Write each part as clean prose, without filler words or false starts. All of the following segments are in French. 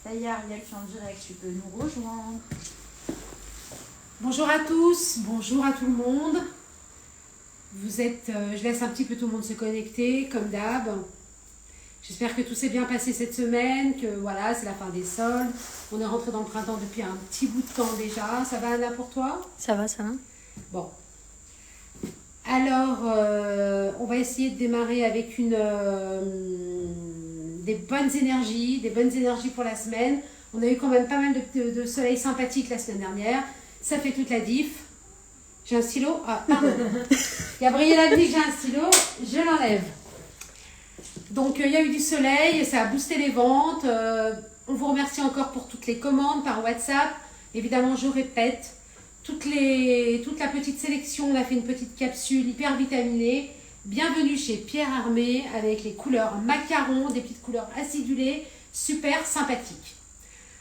Ça y est, Ariel, tu es en direct, tu peux nous rejoindre. Bonjour à tous, bonjour à tout le monde. Vous êtes, je laisse un petit peu tout le monde se connecter, comme d'hab. J'espère que tout s'est bien passé cette semaine, que voilà, c'est la fin des soldes. On est rentré dans le printemps depuis un petit bout de temps déjà. Ça va, Anna, pour toi? Ça va, ça va. Bon. Alors, on va essayer de démarrer avec des bonnes énergies pour la semaine. On a eu quand même pas mal de soleil sympathique la semaine dernière. Ça fait toute la diff. J'ai un stylo. Ah, pardon. Gabriel a dit que j'ai un stylo. Je l'enlève. Donc, il y a eu du soleil. Ça a boosté les ventes. On vous remercie encore pour toutes les commandes par WhatsApp. Évidemment, je répète. Toute la petite sélection. On a fait une petite capsule hyper vitaminée. Bienvenue chez Pierre Hermé avec les couleurs macaron, des petites couleurs acidulées. Super sympathiques.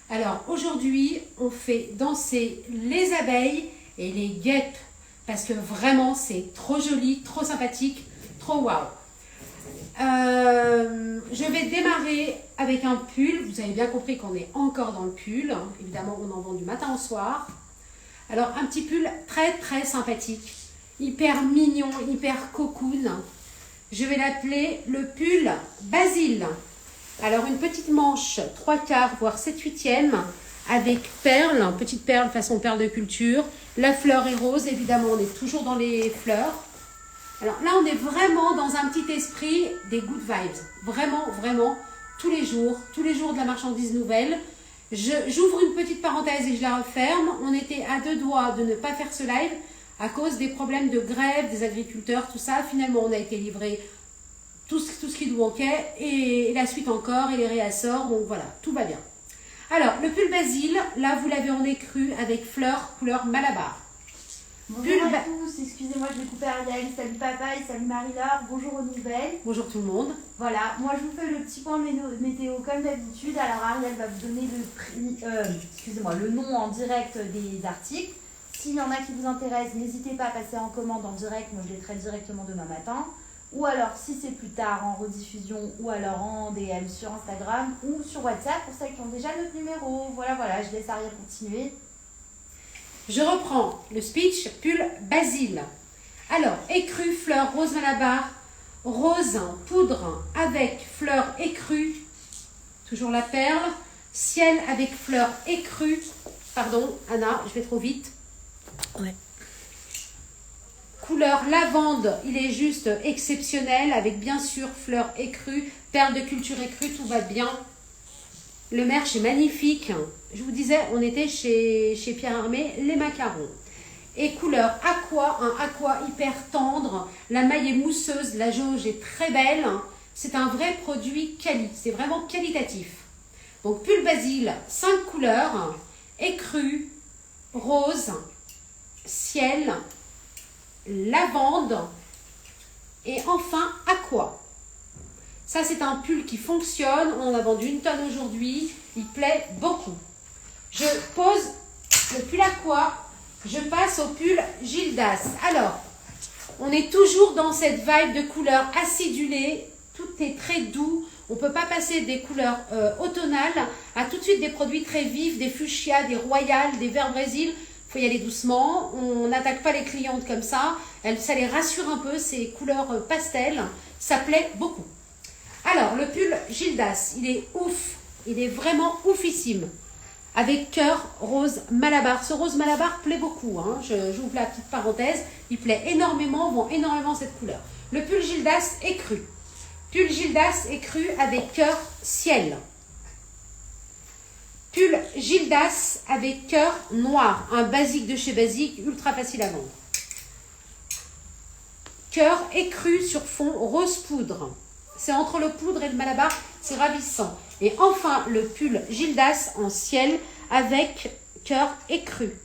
Alors aujourd'hui, on fait danser les abeilles et les guêpes parce que vraiment c'est trop joli, trop sympathique, trop waouh. Je vais démarrer avec un pull. Vous avez bien compris qu'on est encore dans le pull. Évidemment, on en vend du matin au soir. Alors un petit pull très très sympathique, hyper mignon, hyper cocoon. Je vais l'appeler le pull Basile. Alors une petite manche 3/4 voire 7/8 avec perles, petite perle façon perle de culture. La fleur est rose, évidemment on est toujours dans les fleurs. Alors là on est vraiment dans un petit esprit des good vibes. Vraiment, vraiment, tous les jours de la marchandise nouvelle. J'ouvre une petite parenthèse et je la referme. On était à deux doigts de ne pas faire ce live à cause des problèmes de grève des agriculteurs, tout ça. Finalement on a été livré tout ce qui nous manquait, et la suite encore, et les réassorts, donc voilà, tout va bien. Alors, le pull Basile, là, vous l'avez en écru avec fleurs couleur Malabar. Bonjour à tous, excusez-moi, je vais couper Ariel. Salut papa et salut Marie-Laure, bonjour aux nouvelles. Bonjour tout le monde. Voilà, moi je vous fais le petit point météo comme d'habitude. Alors Ariel va vous donner le nom en direct des articles. S'il y en a qui vous intéressent, n'hésitez pas à passer en commande en direct, moi je les traite directement demain matin. Ou alors, si c'est plus tard, en rediffusion, ou alors en DM sur Instagram, ou sur WhatsApp, pour celles qui ont déjà notre numéro. Voilà, je laisse Ariel continuer. Je reprends le speech, pull Basile. Alors, écru, fleur, rose Malabar, rose, poudre avec fleur écrue, toujours la perle, ciel avec fleur écrue. Pardon, Anna, je vais trop vite. Ouais. Couleur lavande, il est juste exceptionnel avec bien sûr fleurs écrues, perles de culture écrue, tout va bien. Le merch est magnifique. Je vous disais, on était chez Pierre Hermé, les macarons. Et couleur aqua, un aqua hyper tendre. La maille est mousseuse, la jauge est très belle. C'est un vrai produit quali, c'est vraiment qualitatif. Donc pull Basile, 5 couleurs, écru, rose, ciel, lavande et enfin aqua. Ça c'est un pull qui fonctionne, on en a vendu 1 tonne aujourd'hui, il plaît beaucoup. Je pose le pull aqua, je passe au pull Gildas. Alors, on est toujours dans cette vibe de couleurs acidulées, tout est très doux, on ne peut pas passer des couleurs automnales à tout de suite des produits très vifs, des fuchsias, des royales, des verts brésil. Il faut y aller doucement, on n'attaque pas les clientes comme ça, ça les rassure un peu, ces couleurs pastel, ça plaît beaucoup. Alors, le pull Gildas, il est ouf, il est vraiment oufissime, avec cœur rose Malabar. Ce rose Malabar plaît beaucoup, hein. J'ouvre la petite parenthèse, il plaît énormément, on vend énormément cette couleur. Le pull Gildas écru, pull Gildas écru avec cœur ciel. Pull Gildas avec cœur noir, un basique de chez Basique, ultra facile à vendre. Cœur écru sur fond rose poudre. C'est entre le poudre et le Malabar, c'est ravissant. Et enfin, le pull Gildas en ciel avec cœur écru.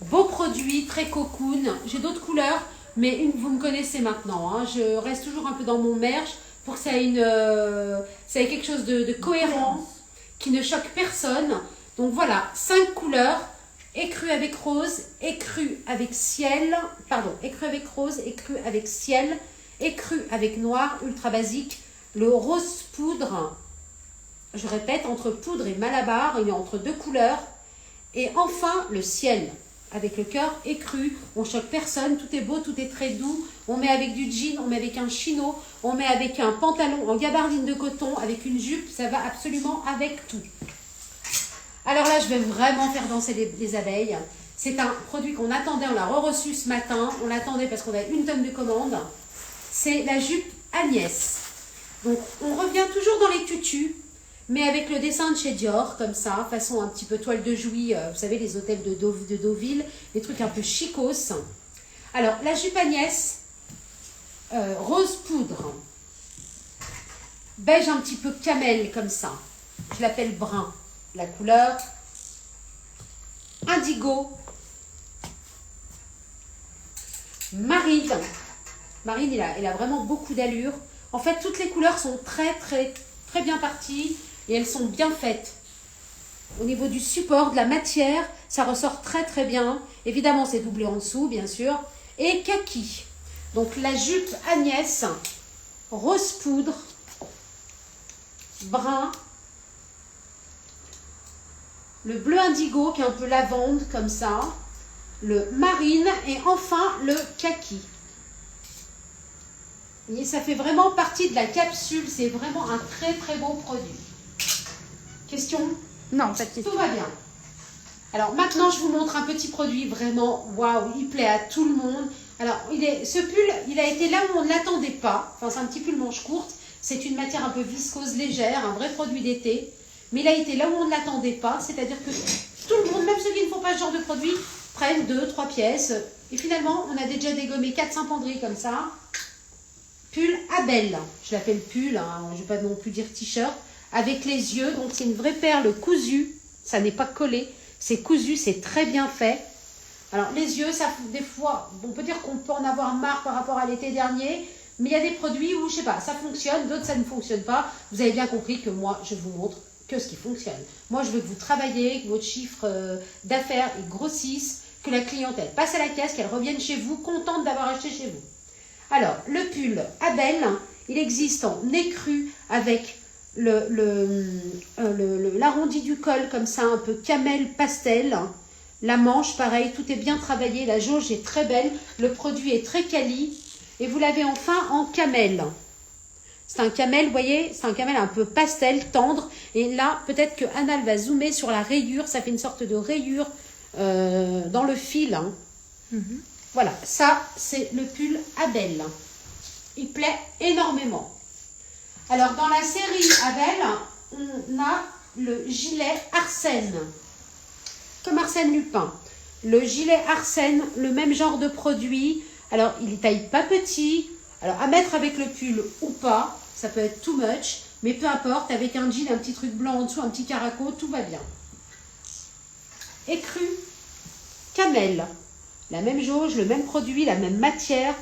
Beau produit, très cocoon. J'ai d'autres couleurs, mais vous me connaissez maintenant, hein. Je reste toujours un peu dans mon merch pour que ça ait quelque chose de cohérent, qui ne choque personne. Donc voilà, 5 couleurs, écru avec rose, écru avec ciel, écru avec rose, écru avec ciel, écru avec noir, ultra basique, le rose poudre je répète, entre poudre et malabar, il est entre deux couleurs. Et enfin, le ciel, avec le cœur écru. On choque personne, tout est beau, tout est très doux. On met avec du jean, on met avec un chino, on met avec un pantalon en gabardine de coton, avec une jupe, ça va absolument avec tout. Alors là, je vais vraiment faire danser les abeilles. C'est un produit qu'on attendait, on l'a reçu ce matin. On l'attendait parce qu'on a une tonne de commandes. C'est la jupe Agnès. Donc, on revient toujours dans les tutus, mais avec le dessin de chez Dior, comme ça, façon un petit peu toile de Jouy, vous savez, les hôtels de Deauville, les trucs un peu chicos. Alors, la jupe Agnès, rose poudre, beige un petit peu camel, comme ça. Je l'appelle brun. La couleur indigo, marine. Marine, il a vraiment beaucoup d'allure. En fait, toutes les couleurs sont très bien parties et elles sont bien faites. Au niveau du support, de la matière, ça ressort très bien. Évidemment, c'est doublé en dessous, bien sûr. Et kaki. Donc, la jupe Agnès, rose poudre, brun, le bleu indigo qui est un peu lavande comme ça, le marine et enfin le kaki. Et ça fait vraiment partie de la capsule, c'est vraiment un très beau produit. Question? Non, pas de question. Tout va bien. Alors maintenant je vous montre un petit produit vraiment waouh, il plaît à tout le monde. Alors ce pull, il a été là où on ne l'attendait pas. Enfin c'est un petit pull manche courte, c'est une matière un peu viscose légère, un vrai produit d'été. Mais il a été là où on ne l'attendait pas, c'est-à-dire que tout le monde, même ceux qui ne font pas ce genre de produit, prennent 2-3 pièces. Et finalement, on a déjà dégommé 4-5 penderies comme ça. Pull Abel, je l'appelle pull, hein, je ne vais pas non plus dire t-shirt, avec les yeux. Donc c'est une vraie perle cousue, ça n'est pas collé, c'est cousu, c'est très bien fait. Alors les yeux, ça des fois, on peut dire qu'on peut en avoir marre par rapport à l'été dernier, mais il y a des produits où, je sais pas, ça fonctionne, d'autres ça ne fonctionne pas. Vous avez bien compris que moi, je vous montre que ce qui fonctionne. Moi, je veux que vous travaillez, que votre chiffre d'affaires il grossisse, que la clientèle passe à la caisse, qu'elle revienne chez vous, contente d'avoir acheté chez vous. Alors, le pull Abel, il existe en écru avec l'arrondi du col comme ça, un peu camel pastel. La manche, pareil, tout est bien travaillé. La jauge est très belle. Le produit est très quali. Et vous l'avez enfin en camel. C'est un camel, vous voyez, c'est un camel un peu pastel, tendre. Et là, peut-être que Anna va zoomer sur la rayure. Ça fait une sorte de rayure dans le fil. Hein. Voilà, ça, c'est le pull Abel. Il plaît énormément. Alors, dans la série Abel, on a le gilet Arsène. Comme Arsène Lupin. Le gilet Arsène, le même genre de produit. Alors, il est taille pas petit. Alors, à mettre avec le pull ou pas, ça peut être too much, mais peu importe, avec un jean, un petit truc blanc en dessous, un petit caraco, tout va bien. Écru, camel, la même jauge, le même produit, la même matière.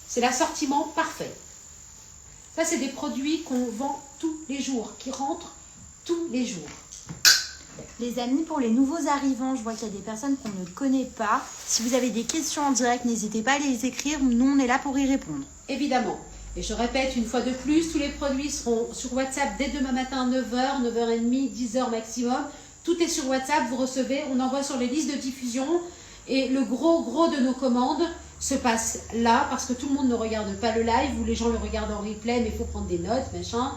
C'est l'assortiment parfait. Ça, c'est des produits qu'on vend tous les jours, qui rentrent tous les jours. Les amis, pour les nouveaux arrivants, je vois qu'il y a des personnes qu'on ne connaît pas. Si vous avez des questions en direct, n'hésitez pas à les écrire. Nous, on est là pour y répondre. Évidemment. Et je répète une fois de plus, tous les produits seront sur WhatsApp dès demain matin, 9h, 9h30, 10h maximum. Tout est sur WhatsApp, vous recevez, on envoie sur les listes de diffusion. Et le gros de nos commandes se passe là, parce que tout le monde ne regarde pas le live, ou les gens le regardent en replay, mais il faut prendre des notes, machin.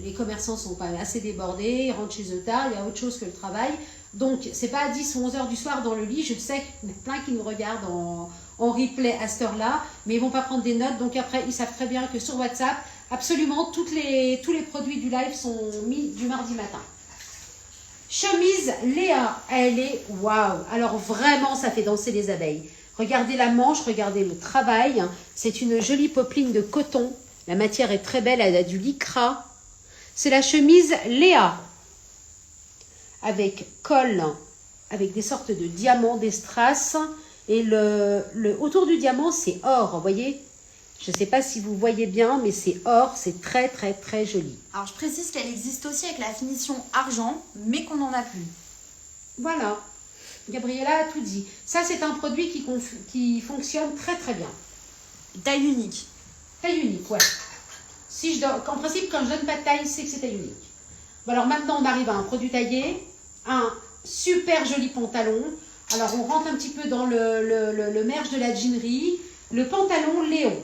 Les commerçants sont quand même assez débordés, ils rentrent chez eux tard, il y a autre chose que le travail. Donc, c'est pas à 10 ou 11 heures du soir dans le lit. Je sais qu'il y en a plein qui nous regardent en replay à cette heure-là, mais ils vont pas prendre des notes. Donc après, ils savent très bien que sur WhatsApp, absolument tous les produits du live sont mis du mardi matin. Chemise Léa, elle est waouh. Alors vraiment, ça fait danser les abeilles. Regardez la manche, regardez le travail. C'est une jolie popeline de coton. La matière est très belle, elle a du lycra. C'est la chemise Léa, avec col, avec des sortes de diamants, des strass. Et autour du diamant, c'est or, vous voyez. Je ne sais pas si vous voyez bien, mais c'est or, c'est très joli. Alors, je précise qu'elle existe aussi avec la finition argent, mais qu'on n'en a plus. Voilà. Gabriella a tout dit. Ça, c'est un produit qui fonctionne très bien. Taille unique. Taille unique, ouais. En principe, quand je donne pas de taille, c'est que c'est taille unique. Bon, alors maintenant, on arrive à un produit taillé, un super joli pantalon. Alors, on rentre un petit peu dans le merge de la jeanerie. Le pantalon Léon.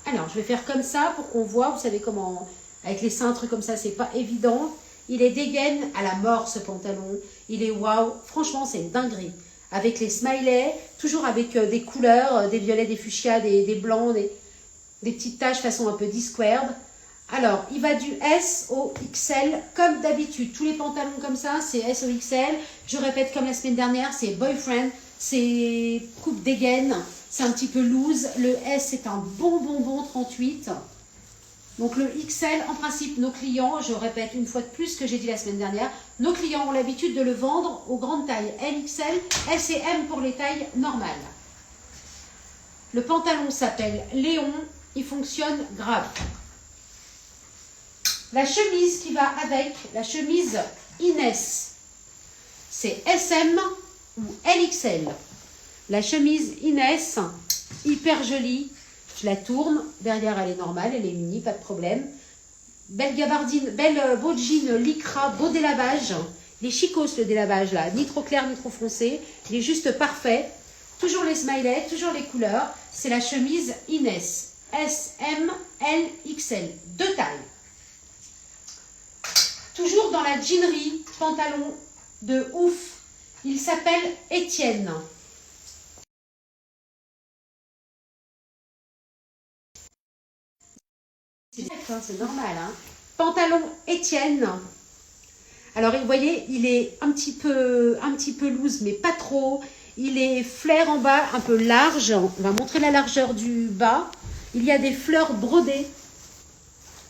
Alors, je vais faire comme ça pour qu'on voit. Vous savez comment, avec les cintres comme ça, c'est pas évident. Il est dégaine à la mort, ce pantalon. Il est waouh. Franchement, c'est une dinguerie. Avec les smileys, toujours avec des couleurs, des violets, des fuchsias, des blancs, des petites taches façon un peu D-squared. Alors, il va du S au XL, comme d'habitude. Tous les pantalons comme ça, c'est S au XL. Je répète, comme la semaine dernière, c'est boyfriend, c'est coupe dégaine, c'est un petit peu loose. Le S, c'est un bon 38. Donc, le XL, en principe, nos clients, je répète une fois de plus ce que j'ai dit la semaine dernière, nos clients ont l'habitude de le vendre aux grandes tailles L, XL, S et M pour les tailles normales. Le pantalon s'appelle Léon, il fonctionne grave. La chemise qui va avec, la chemise Inès, c'est SM ou LXL. La chemise Inès, hyper jolie. Je la tourne, derrière elle est normale, elle est mini, pas de problème. Belle gabardine, beau jean lycra, beau délavage. Les chicos le délavage là, ni trop clair ni trop foncé. Il est juste parfait. Toujours les smileys, toujours les couleurs. C'est la chemise Inès. S, M, L, XL. 2 tailles. Toujours dans la jeanerie, pantalon de ouf. Il s'appelle Étienne. C'est normal, hein. Pantalon Étienne. Alors, vous voyez, il est un petit peu loose, mais pas trop. Il est flair en bas, un peu large. On va montrer la largeur du bas. Il y a des fleurs brodées.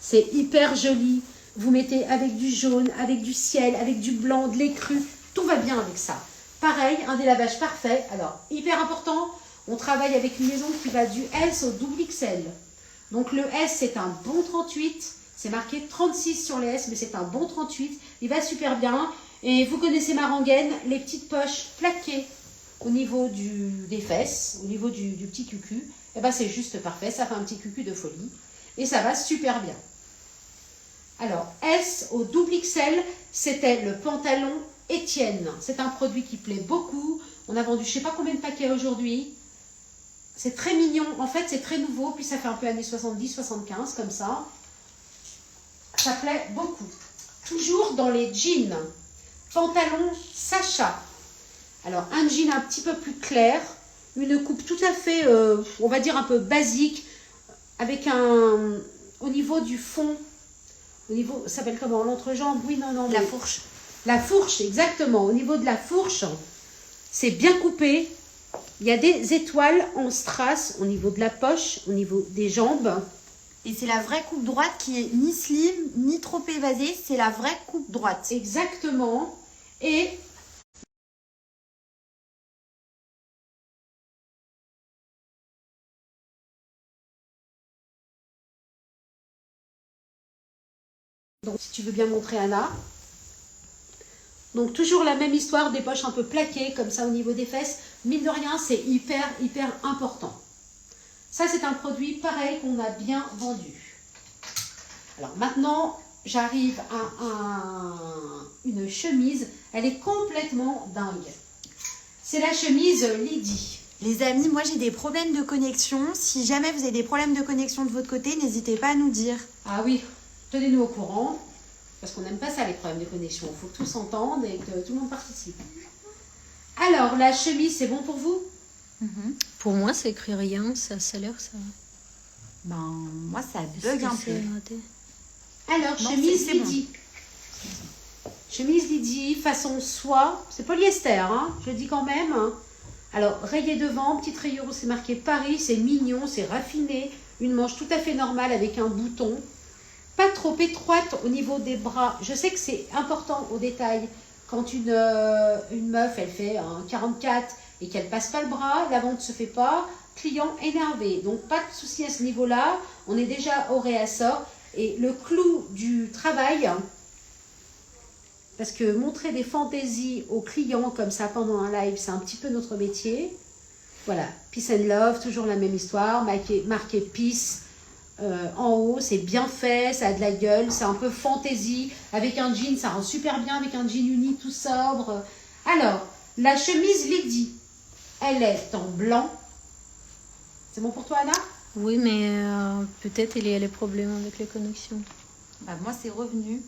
C'est hyper joli. Vous mettez avec du jaune, avec du ciel, avec du blanc, de l'écru. Tout va bien avec ça. Pareil, un délavage parfait. Alors, hyper important, on travaille avec une maison qui va du S au double XL. Donc, le S, c'est un bon 38. C'est marqué 36 sur les S, mais c'est un bon 38. Il va super bien. Et vous connaissez ma rengaine, les petites poches plaquées au niveau des fesses, au niveau du petit cucu. Et ben, c'est juste parfait. Ça fait un petit cucu de folie. Et ça va super bien. Alors, S au double XL, c'était le pantalon Étienne. C'est un produit qui plaît beaucoup. On a vendu je ne sais pas combien de paquets aujourd'hui. C'est très mignon. En fait, c'est très nouveau. Puis ça fait un peu années 70, 75, comme ça. Ça plaît beaucoup. Toujours dans les jeans. Pantalon Sacha. Alors, un jean un petit peu plus clair. Une coupe tout à fait, on va dire un peu basique. Avec au niveau du fond. Au niveau, ça s'appelle comment? L'entrejambe? Oui, non. La fourche. La fourche, exactement. Au niveau de la fourche, c'est bien coupé. Il y a des étoiles en strass au niveau de la poche, au niveau des jambes. Et c'est la vraie coupe droite qui est ni slim, ni trop évasée. C'est la vraie coupe droite. Exactement. Et donc, si tu veux bien montrer Anna. Donc, toujours la même histoire, des poches un peu plaquées, comme ça, au niveau des fesses. Mine de rien, c'est hyper important. Ça, c'est un produit pareil qu'on a bien vendu. Alors, maintenant, j'arrive à une chemise. Elle est complètement dingue. C'est la chemise Lydie. Les amis, moi, j'ai des problèmes de connexion. Si jamais vous avez des problèmes de connexion de votre côté, n'hésitez pas à nous dire. Ah oui, tenez-nous au courant. Parce qu'on n'aime pas ça, les problèmes de connexion. Il faut que tout s'entende et que tout le monde participe. Alors, la chemise, c'est bon pour vous? Pour moi, ça écrit rien, ça a l'air ça. Ben, moi, ça bug un peu. Alors, Non, chemise c'est bon. Lydie. Chemise Lydie, façon soie. C'est polyester, hein, je dis quand même. Alors, rayé devant, petite rayure où c'est marqué Paris. C'est mignon, c'est raffiné. Une manche tout à fait normale avec un bouton. Pas trop étroite au niveau des bras. Je sais que c'est important au détail. Quand une meuf, elle fait un 44 et qu'elle passe pas le bras, la vente ne se fait pas. Client énervé. Donc, pas de souci à ce niveau-là. On est déjà au réassort. Et le clou du travail, parce que montrer des fantaisies aux clients comme ça pendant un live, c'est un petit peu notre métier. Voilà, Peace and Love, toujours la même histoire, marqué Peace, en haut, c'est bien fait, ça a de la gueule, c'est un peu fantaisie. Avec un jean, ça rend super bien avec un jean uni tout sobre. Alors, la chemise Lady, elle est en blanc. C'est bon pour toi, Anna? Oui, mais peut-être il y a les problèmes avec les connexions. Bah, moi, c'est revenu.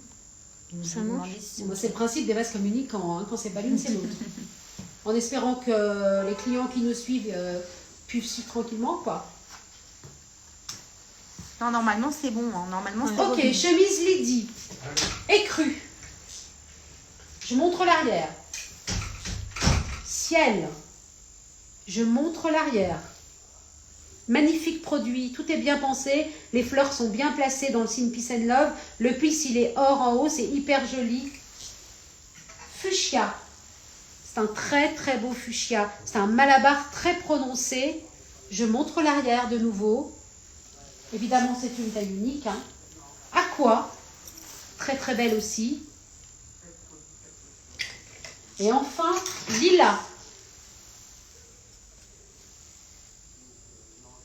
Ça marche. Bon, c'est le principe des vases communicants, hein. Quand c'est pas l'une, c'est l'autre. En espérant que les clients qui nous suivent puissent suivre tranquillement, quoi. Non, normalement, c'est bon. Hein. Normalement, c'est Ok, revenu. chemise Lady, écrue. Je montre l'arrière. Ciel, je montre l'arrière. Magnifique produit, tout est bien pensé. Les fleurs sont bien placées dans le signe Peace and Love. Le Peace, il est or en haut, c'est hyper joli. Fuchsia, c'est un très très beau fuchsia. C'est un malabar très prononcé. Je montre l'arrière de nouveau. Évidemment, c'est une taille unique. Hein. Aqua, très très belle aussi. Et enfin, Lila.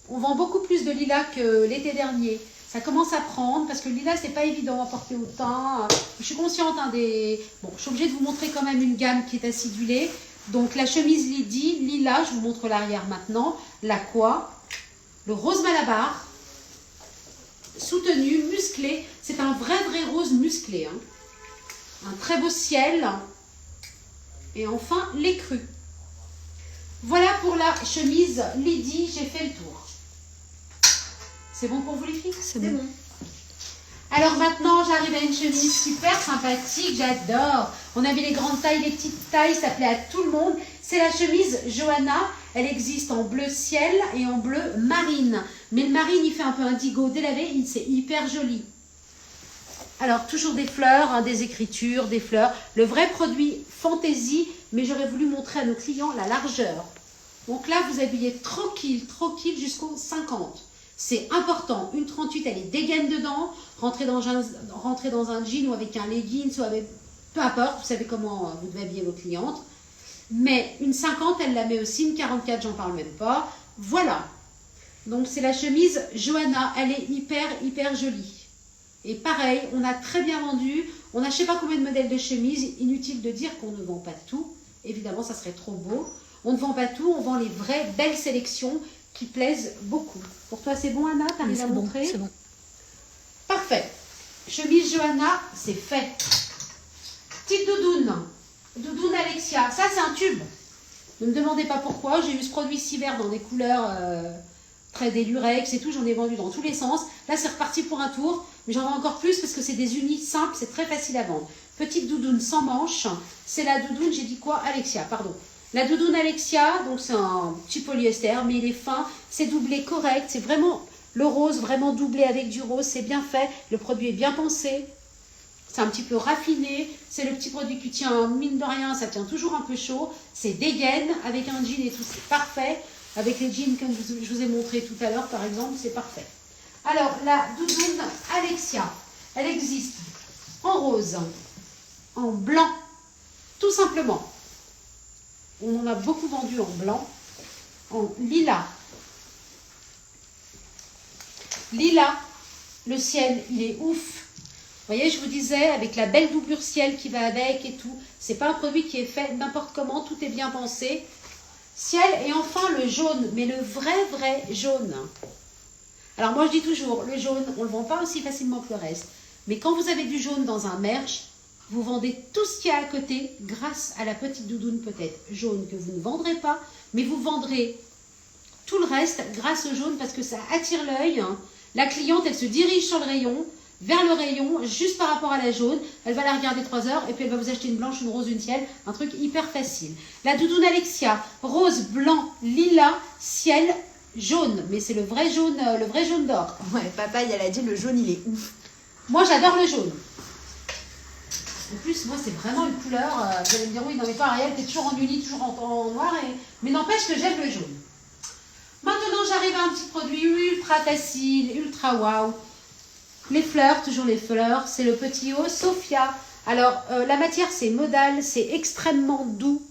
On vend beaucoup plus de lilas que l'été dernier. Ça commence à prendre parce que le lilas, c'est pas évident à porter au teint. Je suis consciente des... Bon, je suis obligée de vous montrer quand même une gamme qui est acidulée. Donc la chemise Lady, lilas, je vous montre l'arrière maintenant. L'aqua, le rose malabar, soutenu, musclé. C'est un vrai rose musclé. Hein. Un très beau ciel. Et enfin, l'écru. Voilà pour la chemise Lady, j'ai fait le tour. C'est bon pour vous les filles? C'est bon. Alors maintenant, j'arrive à une chemise super sympathique, j'adore. On avait les grandes tailles, les petites tailles, ça plaît à tout le monde. C'est la chemise Johanna. Elle existe en bleu ciel et en bleu marine. Mais le marine, il fait un peu indigo délavé, c'est hyper joli. Alors, toujours des fleurs, hein, des écritures, des fleurs. Le vrai produit fantaisie, mais j'aurais voulu montrer à nos clients la largeur. Donc là, vous habillez tranquille jusqu'au 50. C'est important. Une 38, elle est dégaine dedans. Rentrez dans un jean ou avec un leggings ou avec... Peu importe, vous savez comment vous devez habiller vos clientes. Mais une 50, elle la met aussi. Une 44, j'en parle même pas. Voilà. Donc c'est la chemise Johanna. Elle est hyper jolie. Et pareil, on a très bien vendu. On a je ne sais pas combien de modèles de chemises. Inutile de dire qu'on ne vend pas tout. Évidemment, ça serait trop beau. On ne vend pas tout. On vend les vraies belles sélections qui plaisent beaucoup. Pour toi, c'est bon, Anna? T'arrives à montrer? C'est bon. Parfait. Chemise Johanna, c'est fait. Petite doudoune. Doudoune Alexia. Ça, c'est un tube. Ne me demandez pas pourquoi. J'ai eu ce produit si vert dans des couleurs très des lurex et tout. J'en ai vendu dans tous les sens. Là, c'est reparti pour un tour. Mais j'en vends encore plus parce que c'est des unis simples. C'est très facile à vendre. Petite doudoune sans manches. C'est la doudoune, j'ai dit quoi? Alexia, pardon. La doudoune Alexia, donc c'est un petit polyester, mais il est fin, c'est doublé correct, c'est vraiment le rose, vraiment doublé avec du rose, c'est bien fait, le produit est bien pensé, c'est un petit peu raffiné, c'est le petit produit qui tient, mine de rien, ça tient toujours un peu chaud, c'est dégaine, avec un jean et tout, c'est parfait, avec les jeans comme je vous ai montré tout à l'heure par exemple, c'est parfait. Alors la doudoune Alexia, elle existe en rose, en blanc, tout simplement. On en a beaucoup vendu en blanc, en lilas. Lilas, le ciel, il est ouf. Vous voyez, je vous disais, avec la belle doublure ciel qui va avec et tout. C'est pas un produit qui est fait n'importe comment, tout est bien pensé. Ciel et enfin le jaune, mais le vrai jaune. Alors moi je dis toujours, le jaune, on ne le vend pas aussi facilement que le reste. Mais quand vous avez du jaune dans un merch, vous vendez tout ce qu'il y a à côté grâce à la petite doudoune peut-être jaune que vous ne vendrez pas, mais vous vendrez tout le reste grâce au jaune parce que ça attire l'œil. La cliente, elle se dirige sur le rayon, vers le rayon, juste par rapport à la jaune. Elle va la regarder 3 heures et puis elle va vous acheter une blanche, une rose, une ciel. Un truc hyper facile. La doudoune Alexia, rose, blanc, lilas, ciel, jaune. Mais c'est le vrai jaune d'or. Ouais, papa, elle a dit le jaune, il est ouf. Moi, j'adore le jaune. En plus, moi, c'est vraiment une couleur, vous allez me dire, oui, non, mais pas Ariel, t'es toujours en uni, toujours en noir, mais n'empêche que j'aime le jaune. Maintenant, j'arrive à un petit produit ultra facile, ultra wow. Les fleurs, toujours les fleurs, c'est le petit haut Sophia. Alors, la matière, c'est modal, c'est extrêmement doux.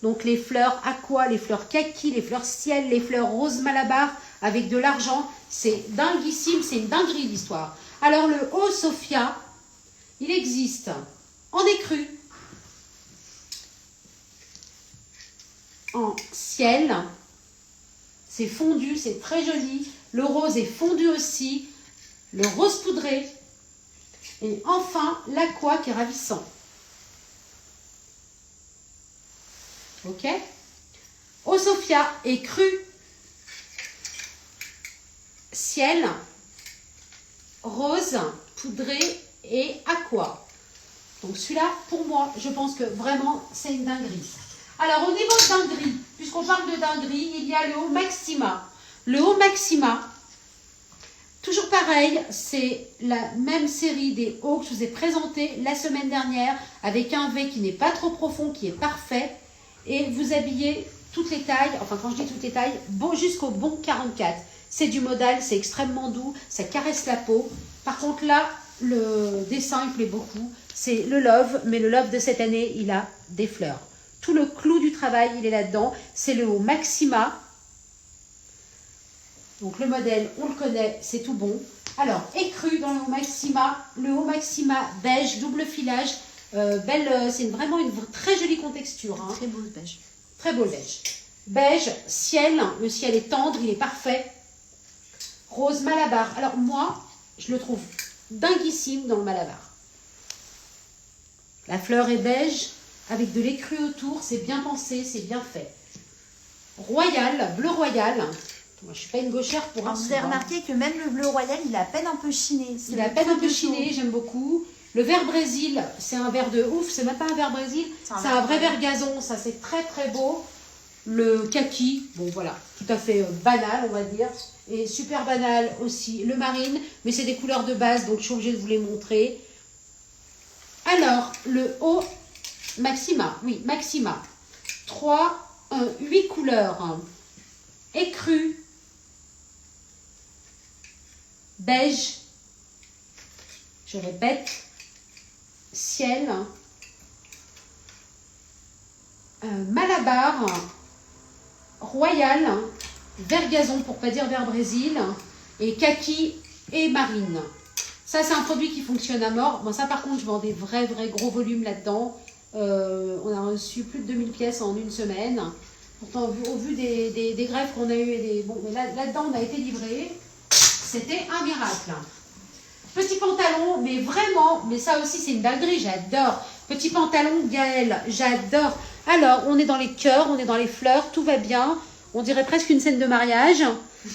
Donc, les fleurs aqua, les fleurs kaki, les fleurs ciel, les fleurs rose malabar, avec de l'argent, C'est dinguissime, c'est une dinguerie l'histoire. Alors le haut Sophia, il existe en écru, en ciel, c'est fondu, c'est très joli. Le rose est fondu aussi, le rose poudré. Et enfin, l'aqua qui est ravissant. Ok? Eau Sophia est cru, ciel, rose, poudré et aqua. Donc celui-là, pour moi, je pense que vraiment, c'est une dinguerie. Alors, au niveau de dinguerie, puisqu'on parle de dinguerie, il y a le haut Maxima. Le haut Maxima, toujours pareil, c'est la même série des hauts que je vous ai présenté la semaine dernière, avec un V qui n'est pas trop profond, qui est parfait. Et vous habillez toutes les tailles, enfin quand je dis toutes les tailles, bon, jusqu'au bon 44. C'est du modal, c'est extrêmement doux, ça caresse la peau. Par contre là, le dessin, il plaît beaucoup. C'est le love, mais le love de cette année, il a des fleurs. Tout le clou du travail, il est là-dedans. C'est le haut Maxima. Donc le modèle, on le connaît, c'est tout bon. Alors, écru dans le haut Maxima beige, double filage. Belle, c'est vraiment une très jolie contexture. Hein. Très beau le beige. Très beau le beige. Beige, ciel, le ciel est tendre, il est parfait. Rose Malabar. Alors moi, je le trouve dinguissime dans le Malabar. La fleur est beige, avec de l'écru autour, c'est bien pensé, c'est bien fait. Royal, bleu royal. Moi, je ne suis pas une gauchère pour un Vous avez remarqué que même le bleu royal, il a à peine un peu chiné. Il a à peine un peu chiné, j'aime beaucoup. Le vert Brésil, c'est un vert de ouf, c'est même pas un vert Brésil, c'est un vrai vert gazon, ça c'est très très beau. Le kaki, bon voilà, tout à fait banal on va dire, et super banal aussi. Le marine, mais c'est des couleurs de base, donc je suis obligée de vous les montrer. Alors, le haut Maxima, oui, Maxima, 8 couleurs, écru, beige, je répète, ciel, Malabar, royal, vert gazon pour pas dire vert Brésil, et kaki et marine. Ça c'est un produit qui fonctionne à mort. Bon, ça par contre je vends des vrais gros volumes là-dedans. On a reçu plus de 2000 pièces en une semaine. Pourtant au vu des greffes qu'on a eues, bon, mais là-dedans on a été livré. C'était un miracle. Petit pantalon, mais vraiment, mais ça aussi c'est une dinguerie, j'adore. Petit pantalon Gaël, j'adore. Alors, on est dans les cœurs, on est dans les fleurs, tout va bien. On dirait presque une scène de mariage.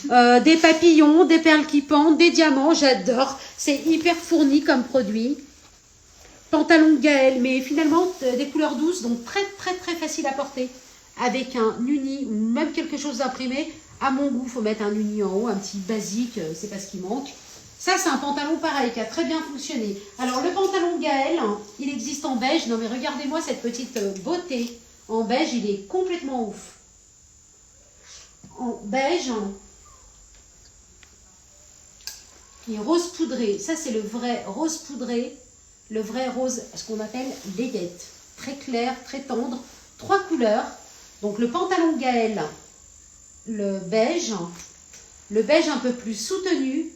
Des papillons, des perles qui pendent, des diamants, j'adore. C'est hyper fourni comme produit. Pantalon Gaël, mais finalement des couleurs douces, donc très facile à porter. Avec un uni ou même quelque chose d'imprimé. À mon goût, il faut mettre un uni en haut, un petit basique, c'est pas ce qui manque. Ça, c'est un pantalon pareil, qui a très bien fonctionné. Alors, le pantalon Gaël, il existe en beige. Non, mais regardez-moi cette petite beauté. En beige, il est complètement ouf. En beige. Et rose poudré. Ça, c'est le vrai rose poudré. Le vrai rose, ce qu'on appelle l'aiguette. Très clair, très tendre. 3 couleurs. Donc, le pantalon Gaël, le beige un peu plus soutenu.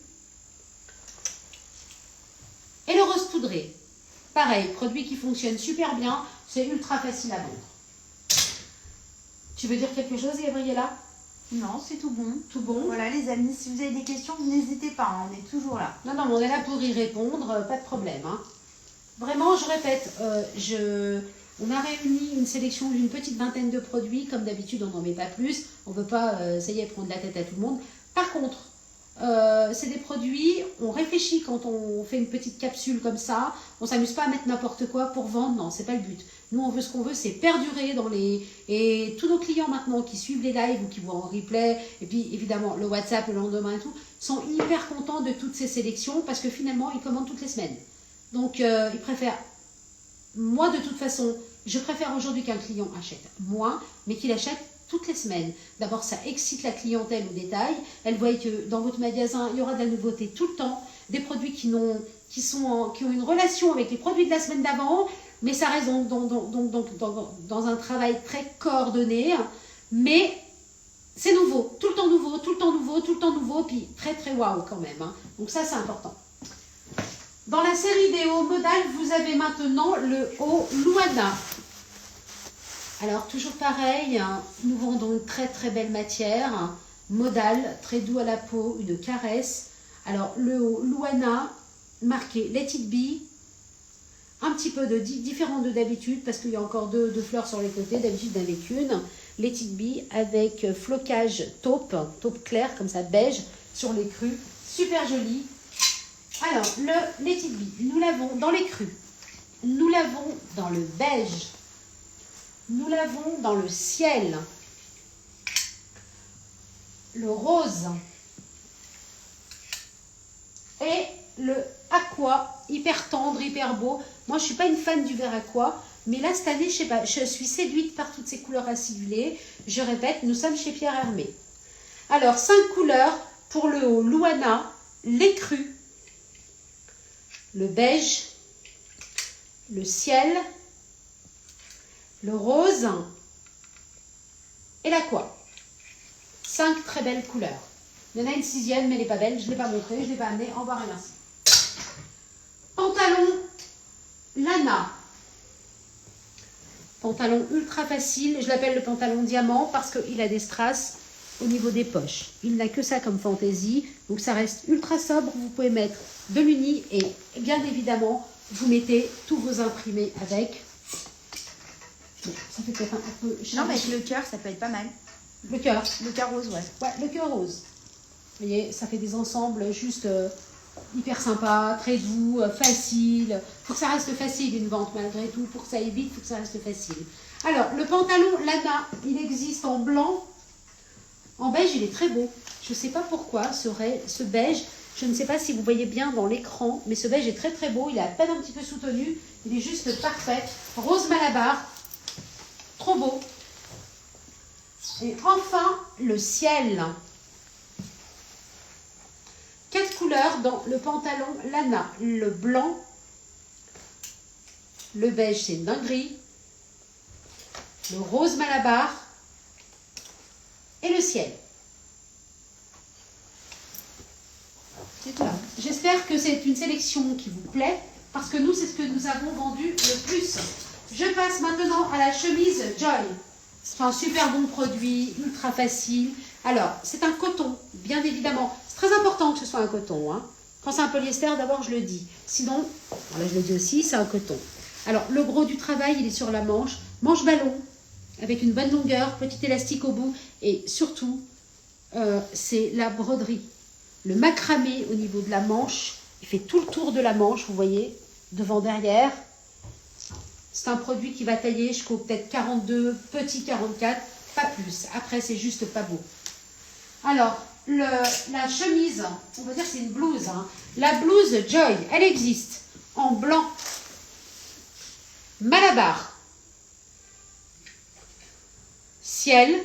Et le rose poudré, pareil, produit qui fonctionne super bien, c'est ultra facile à vendre. Tu veux dire quelque chose, Gabriella? Non, c'est tout bon. Tout bon? Voilà les amis, si vous avez des questions, n'hésitez pas, hein, on est toujours là. Non, on est là pour y répondre, pas de problème. Hein. Vraiment, je répète, on a réuni une sélection d'une petite vingtaine de produits, comme d'habitude, on n'en met pas plus. On ne veut pas, ça y est, prendre la tête à tout le monde. Par contre, c'est des produits, on réfléchit quand on fait une petite capsule comme ça, on s'amuse pas à mettre n'importe quoi pour vendre, non, c'est pas le but. Nous, on veut ce qu'on veut, c'est perdurer dans les... Et tous nos clients maintenant qui suivent les lives ou qui voient en replay, et puis évidemment le WhatsApp le lendemain et tout, sont hyper contents de toutes ces sélections parce que finalement, ils commandent toutes les semaines. Donc, ils préfèrent... Moi, de toute façon, je préfère aujourd'hui qu'un client achète moins, mais qu'il achète toutes les semaines. D'abord, ça excite la clientèle au détail. Elle voit que dans votre magasin, il y aura de la nouveauté tout le temps. Des produits qui ont une relation avec les produits de la semaine d'avant, mais ça reste dans un travail très coordonné. Mais c'est nouveau, tout le temps nouveau, tout le temps nouveau, tout le temps nouveau, puis très très waouh quand même. Hein. Donc ça, c'est important. Dans la série des hauts modales, vous avez maintenant le haut Luana. Alors, toujours pareil, hein, nous vendons une très très belle matière, hein, modal, très doux à la peau, une caresse. Alors, le haut Luana, marqué Let It Be, un petit peu de différent de d'habitude, parce qu'il y a encore deux fleurs sur les côtés, d'habitude il n'y en avait qu'une. Let It Be avec flocage taupe clair, comme ça, beige, sur les crus, super joli. Alors, le Let It Be, nous l'avons dans les crus, nous l'avons dans le beige, nous l'avons dans le ciel, le rose et le aqua, hyper tendre, hyper beau. Moi, je ne suis pas une fan du vert aqua, mais là, cette année, je sais pas, je suis séduite par toutes ces couleurs acidulées. Je répète, nous sommes chez Pierre Hermé. Alors, 5 couleurs pour le haut Luana, les crus, le beige, le ciel, le rose et l'aqua. 5 très belles couleurs. Il y en a une 6e, mais elle n'est pas belle. Je ne l'ai pas montrée, je ne l'ai pas amenée. Au revoir et merci. Pantalon Lana. Pantalon ultra facile. Je l'appelle le pantalon diamant parce qu'il a des strass au niveau des poches. Il n'a que ça comme fantaisie. Donc ça reste ultra sobre. Vous pouvez mettre de l'uni et bien évidemment, vous mettez tous vos imprimés avec. Bon, ça fait peut-être un peu... Non, mais avec le cœur, ça peut être pas mal. Le cœur. Le cœur rose, ouais. Ouais, le cœur rose. Vous voyez, ça fait des ensembles juste hyper sympas, très doux, facile. Il faut que ça reste facile une vente malgré tout. Pour que ça évite, il faut que ça reste facile. Alors, le pantalon Lana, il existe en blanc. En beige, il est très beau. Je ne sais pas pourquoi ce beige. Je ne sais pas si vous voyez bien dans l'écran, mais ce beige est très très beau. Il est à peine un petit peu soutenu. Il est juste parfait. Rose Malabar. Trop beau. Et enfin, le ciel. 4 couleurs dans le pantalon Lana. Le blanc, le beige, c'est une dinguerie, le rose Malabar et le ciel. C'est tout. J'espère que c'est une sélection qui vous plaît, parce que nous, c'est ce que nous avons vendu le plus. Je passe maintenant à la chemise Joy. C'est un super bon produit, ultra facile. Alors, c'est un coton, bien évidemment. C'est très important que ce soit un coton. Hein. Quand c'est un polyester, d'abord, je le dis. Sinon, là, je le dis aussi, c'est un coton. Alors, le gros du travail, il est sur la manche. Manche ballon, avec une bonne longueur, petit élastique au bout. Et surtout, c'est la broderie. Le macramé au niveau de la manche, il fait tout le tour de la manche, vous voyez, devant, derrière. C'est un produit qui va tailler jusqu'au peut-être 42, petit 44, pas plus. Après, c'est juste pas beau. Alors, la chemise, on va dire que c'est une blouse. Hein. La blouse Joy, elle existe en blanc, Malabar, ciel,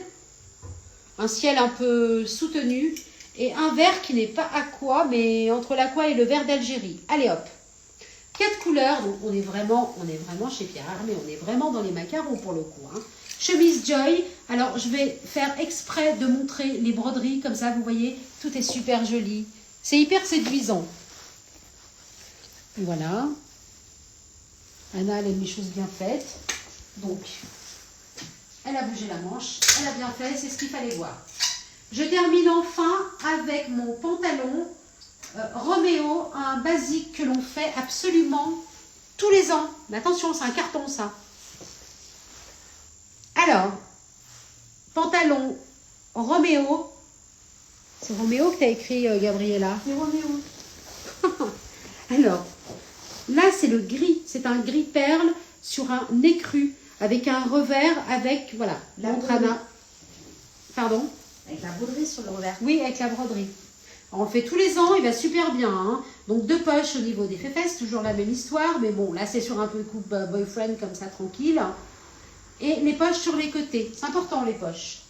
un ciel un peu soutenu et un vert qui n'est pas aqua, mais entre l'aqua et le vert d'Algérie. Allez hop. 4 couleurs, donc on est vraiment chez Pierre Hermé, on est vraiment dans les macarons pour le coup. Hein. Chemise Joy, alors je vais faire exprès de montrer les broderies, comme ça vous voyez, tout est super joli. C'est hyper séduisant. Voilà. Anna, elle aime les choses bien faites. Donc, elle a bougé la manche, elle a bien fait, c'est ce qu'il fallait voir. Je termine enfin avec mon pantalon Roméo, un basique que l'on fait absolument tous les ans. Mais attention, c'est un carton ça. Alors, pantalon Roméo. C'est Roméo que tu as écrit, Gabriella. C'est Roméo. Alors, là c'est le gris. C'est un gris perle sur un écru avec un revers avec, voilà, l'entrana. Pardon? Avec la broderie sur le revers. Oui, avec la broderie. Alors, on le fait tous les ans, il va super bien. Hein. Donc 2 poches au niveau des fesses, toujours la même histoire. Mais bon, là c'est sur un peu coupe boyfriend comme ça, tranquille. Et les poches sur les côtés. C'est important les poches.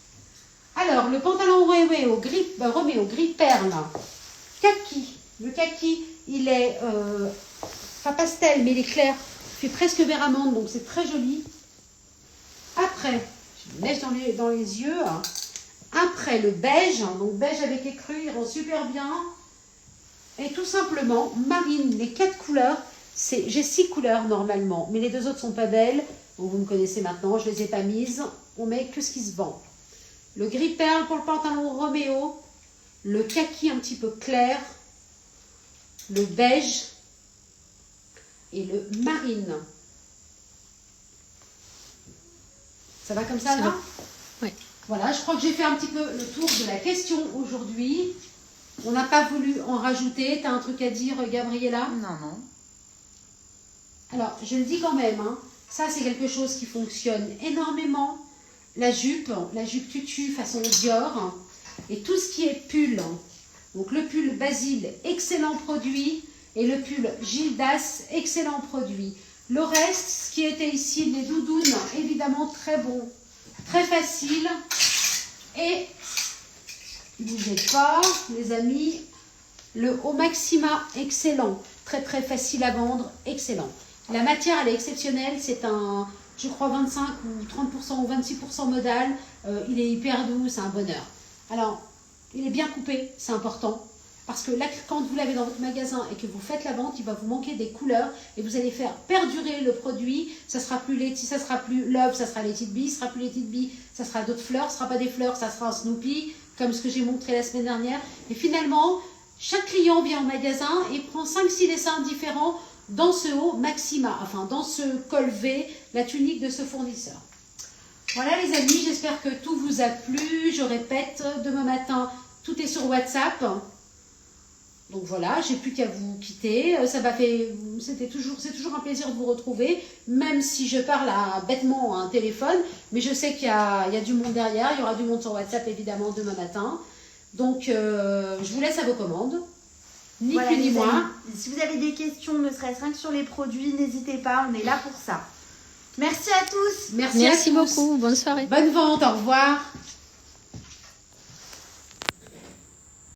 Alors, le pantalon Roméo gris perle. Kaki. Le kaki, il est pas pastel, mais il est clair. Il fait presque vert amande, donc c'est très joli. Après, je me mets dans les yeux. Après le beige, hein, donc beige avec écru, il rend super bien. Et tout simplement, marine, les 4 couleurs, j'ai 6 couleurs normalement, mais les 2 autres sont pas belles. Donc vous me connaissez maintenant, je les ai pas mises. On met que ce qui se vend. Le gris perle pour le pantalon Roméo, le kaki un petit peu clair, le beige et le marine. Ça va comme ça là? Oui. Voilà, je crois que j'ai fait un petit peu le tour de la question aujourd'hui. On n'a pas voulu en rajouter. Tu as un truc à dire, Gabriella? Non, non. Alors, je le dis quand même, hein, ça c'est quelque chose qui fonctionne énormément. La jupe tutu façon Dior et tout ce qui est pull. Donc le pull Basile, excellent produit. Et le pull Gildas, excellent produit. Le reste, ce qui était ici, les doudounes, évidemment très bon, très facile. Et, bougez pas, les amis, le haut Maxima, excellent, très très facile à vendre, excellent. La matière, elle est exceptionnelle, c'est un, je crois, 25 ou 30% ou 26% modal. Il est hyper doux, c'est un bonheur. Alors, il est bien coupé, c'est important. Parce que là, quand vous l'avez dans votre magasin et que vous faites la vente, il va vous manquer des couleurs et vous allez faire perdurer le produit. Ça sera plus Letty, ça sera plus Love, ça sera Let It Be, ça sera plus Let It Be, ça sera d'autres fleurs, ce sera pas des fleurs, ça sera un Snoopy, comme ce que j'ai montré la semaine dernière. Et finalement, chaque client vient au magasin et prend 5-6 dessins différents dans ce haut Maxima, enfin dans ce col V, la tunique de ce fournisseur. Voilà les amis, j'espère que tout vous a plu. Je répète, demain matin, tout est sur WhatsApp. Donc voilà, j'ai plus qu'à vous quitter. C'est toujours un plaisir de vous retrouver, même si je parle bêtement à un téléphone. Mais je sais qu'il y a du monde derrière. Il y aura du monde sur WhatsApp évidemment demain matin. Donc je vous laisse à vos commandes. Ni Voilà, plus ni les moins. amis, si vous avez des questions, ne serait-ce rien que sur les produits, n'hésitez pas, on est là pour ça. Merci à tous. Merci beaucoup. Bonne soirée. Bonne vente, au revoir.